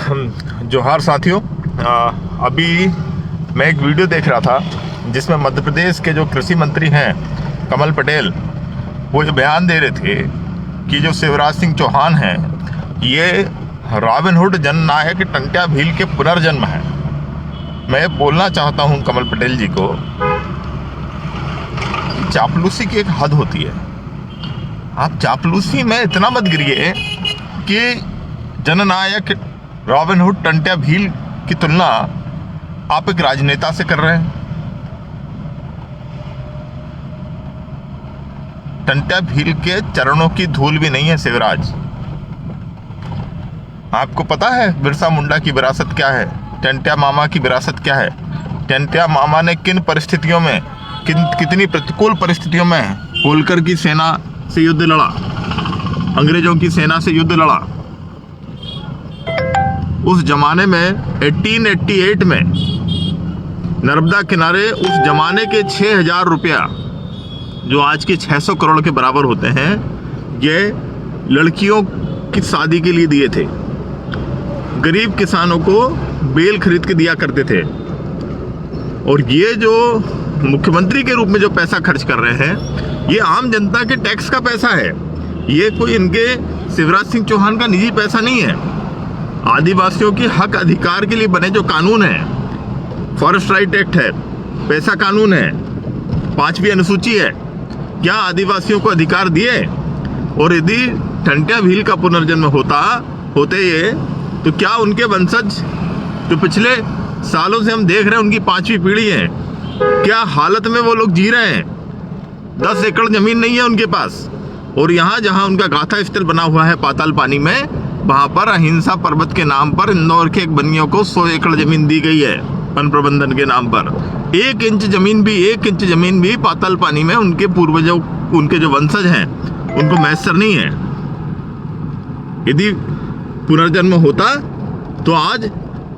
जोहार साथियों। अभी मैं एक वीडियो देख रहा था जिसमें मध्य प्रदेश के जो कृषि मंत्री हैं कमल पटेल, वो ये बयान दे रहे थे कि जो शिवराज सिंह चौहान हैं ये रॉबिनहुड जननायक टंट्या भील के पुनर्जन्म है। मैं बोलना चाहता हूं कमल पटेल जी को, चापलूसी की एक हद होती है। आप चापलूसी में इतना मत गिरिए कि जननायक रॉबिनहुड टंट्या भील की तुलना आप एक राजनेता से कर रहे हैं। टंट्या भील के चरणों की धूल भी नहीं है शिवराज। आपको पता है बिरसा मुंडा की विरासत क्या है, टंट्या मामा की विरासत क्या है? टंट्या मामा ने किन परिस्थितियों में, कितनी प्रतिकूल परिस्थितियों में होलकर की सेना से युद्ध लड़ा, अंग्रेजों की सेना से युद्ध लड़ा। उस जमाने में 1888 में नर्मदा किनारे उस जमाने के 6000 रुपया, जो आज के 600 करोड़ के बराबर होते हैं, ये लड़कियों की शादी के लिए दिए थे। गरीब किसानों को बेल खरीद के दिया करते थे। और ये जो मुख्यमंत्री के रूप में जो पैसा खर्च कर रहे हैं, ये आम जनता के टैक्स का पैसा है। ये कोई इनके शिवराज सिंह चौहान का निजी पैसा नहीं है। आदिवासियों के हक अधिकार के लिए बने जो कानून है, फॉरेस्ट राइट एक्ट है, पैसा कानून है, 5वीं अनुसूची है, क्या आदिवासियों को अधिकार दिए? और यदि टंट्या भील का पुनर्जन्म होते ये, तो क्या उनके वंशज जो पिछले सालों से हम देख रहे हैं, उनकी 5वीं पीढ़ी है, क्या हालत में वो लोग जी रहे हैं? 10 एकड़ जमीन नहीं है उनके पास। और यहाँ जहाँ उनका गाथा स्थल बना हुआ है पाताल पानी में, वहाँ पर अहिंसा पर्वत के नाम पर इंदौर के एक बनियों को 100 एकड़ जमीन दी गई है वन प्रबंधन के नाम पर। 1 इंच जमीन भी पाताल पानी में उनके पूर्वजों, उनके जो वंशज हैं, उनको मैसर नहीं है। यदि पुनर्जन्म होता तो आज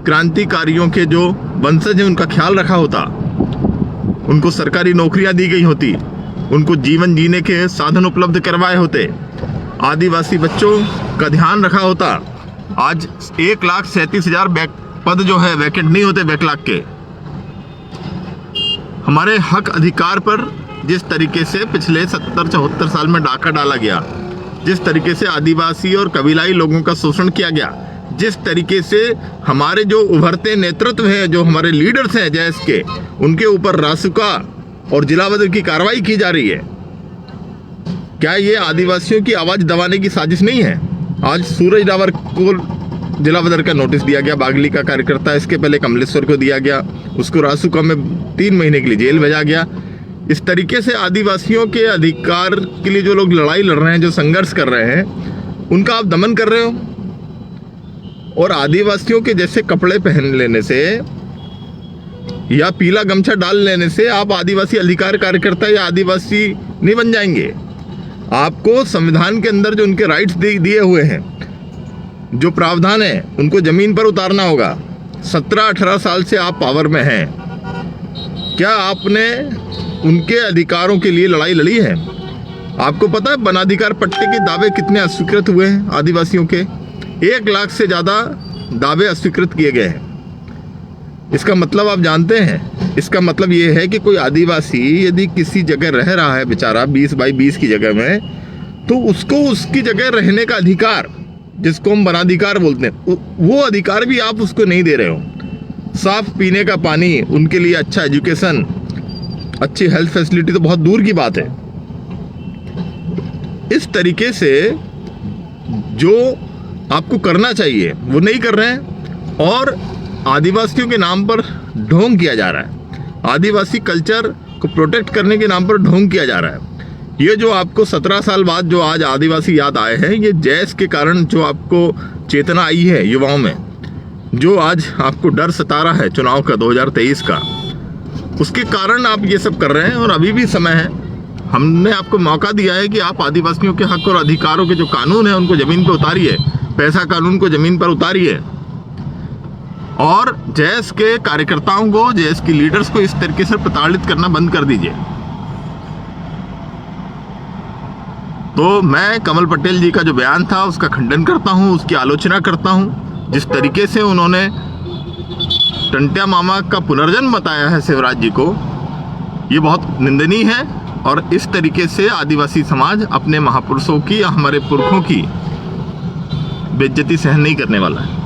क्रांतिकारियों के जो वंशज हैं उनका ख्याल रखा होता, उनको सरकारी नौकरियां दी गई होती, उनको जीवन जीने के साधन उपलब्ध करवाए होते, आदिवासी बच्चों का ध्यान रखा होता। आज 1,37,000 पद जो है वैकेंट नहीं होते बैकलॉग के। हमारे हक अधिकार पर जिस तरीके से पिछले 70-74 साल में डाका डाला गया, जिस तरीके से आदिवासी और कबीलाई लोगों का शोषण किया गया, जिस तरीके से हमारे जो उभरते नेतृत्व हैं, जो हमारे लीडर्स हैं जैस के, उनके ऊपर रासुका और जिला बदर की कार्रवाई की जा रही है, क्या ये आदिवासियों की आवाज दबाने की साजिश नहीं है? आज सूरज डावर को जिला बदर का नोटिस दिया गया, बागली का कार्यकर्ता, इसके पहले कमलेश्वर को दिया गया, उसको रासुका में 3 महीने के लिए जेल भेजा गया। इस तरीके से आदिवासियों के अधिकार के लिए जो लोग लड़ाई लड़ रहे हैं, जो संघर्ष कर रहे हैं, उनका आप दमन कर रहे हो। और आदिवासियों के जैसे कपड़े पहन लेने से या पीला गमछा डाल लेने से आप आदिवासी अधिकार कार्यकर्ता या आदिवासी नहीं बन जाएंगे। आपको संविधान के अंदर जो उनके राइट्स दिए हुए हैं, जो प्रावधान है, उनको जमीन पर उतारना होगा। 17-18 साल से आप पावर में हैं, क्या आपने उनके अधिकारों के लिए लड़ाई लड़ी है? आपको पता है वनाधिकार पट्टे के दावे कितने अस्वीकृत हुए हैं आदिवासियों के? 1 लाख से ज़्यादा दावे अस्वीकृत किए गए हैं। इसका मतलब आप जानते हैं? इसका मतलब ये है कि कोई आदिवासी यदि किसी जगह रह रहा है बेचारा 20 बाई 20 की जगह में, तो उसको उसकी जगह रहने का अधिकार, जिसको हम वनाधिकार बोलते हैं, वो अधिकार भी आप उसको नहीं दे रहे हो। साफ पीने का पानी, उनके लिए अच्छा एजुकेशन, अच्छी हेल्थ फैसिलिटी तो बहुत दूर की बात है। इस तरीके से जो आपको करना चाहिए वो नहीं कर रहे हैं, और आदिवासियों के नाम पर ढोंग किया जा रहा है। आदिवासी कल्चर को प्रोटेक्ट करने के नाम पर ढोंग किया जा रहा है। ये जो आपको 17 साल बाद जो आज आदिवासी याद आए हैं, ये जैस के कारण जो आपको चेतना आई है युवाओं में, जो आज आपको डर सता रहा है चुनाव का 2023 का, उसके कारण आप ये सब कर रहे हैं। और अभी भी समय है, हमने आपको मौका दिया है कि आप आदिवासियों के हक और अधिकारों के जो कानून है उनको जमीन पर उतारिए, पैसा कानून को जमीन पर उतारिए, और जैस के कार्यकर्ताओं को, जैस की लीडर्स को इस तरीके से प्रताड़ित करना बंद कर दीजिए। तो मैं कमल पटेल जी का जो बयान था उसका खंडन करता हूं, उसकी आलोचना करता हूं। जिस तरीके से उन्होंने टंट्या मामा का पुनर्जन्म बताया है शिवराज जी को, ये बहुत निंदनीय है। और इस तरीके से आदिवासी समाज अपने महापुरुषों की या हमारे पुरखों की बेइज्जती सहन नहीं करने वाला है।